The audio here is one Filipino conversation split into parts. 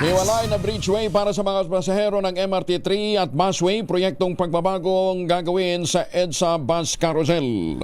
Hiwalay na bridgeway para sa mga pasahero ng MRT3 at busway, proyektong pagbabagong gagawin sa EDSA Bus Carousel.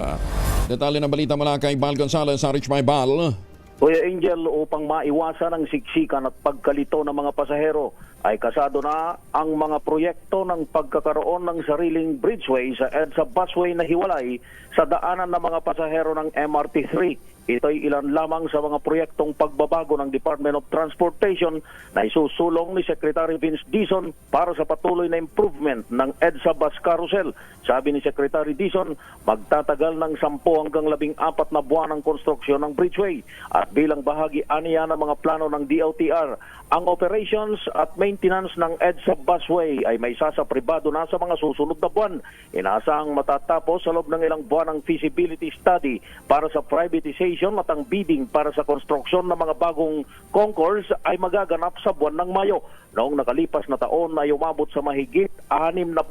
Detalye ng balita mula kay Bal Gonzales sa Rich My Bal. Kuya Angel, upang maiwasan ang siksikan at pagkalito ng mga pasahero, ay kasado na ang mga proyekto ng pagkakaroon ng sariling bridgeway sa EDSA busway na hiwalay sa daanan ng mga pasahero ng MRT3. Ito'y ilan lamang sa mga proyektong pagbabago ng Department of Transportation na isusulong ni Secretary Vince Dizon para sa patuloy na improvement ng EDSA Bus Carousel. Sabi ni Secretary Dizon, magtatagal ng 10 hanggang 14 na buwan ang konstruksyon ng bridgeway at bilang bahagi aniya ng mga plano ng DOTR, ang operations at maintenance ng EDSA busway ay may sasapribado na sa mga susunod na buwan. Inaasahang matatapos sa loob ng ilang buwan ang feasibility study para sa privatization at ang bidding para sa konstruksyon ng mga bagong concourse ay magaganap sa buwan ng Mayo. Noong nakalipas na taon ay umabot sa mahigit 63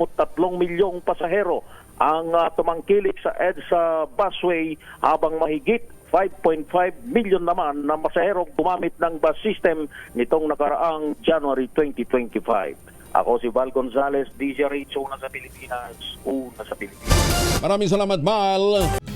milyong pasahero ang tumangkilik sa EDSA busway habang mahigit 5.5 million naman na pasaherong gumamit ng bus system nitong nakaraang January 2025. Ako si Val Gonzales, DZRH, una sa Pilipinas, una sa Pilipinas. Maraming salamat, Bal.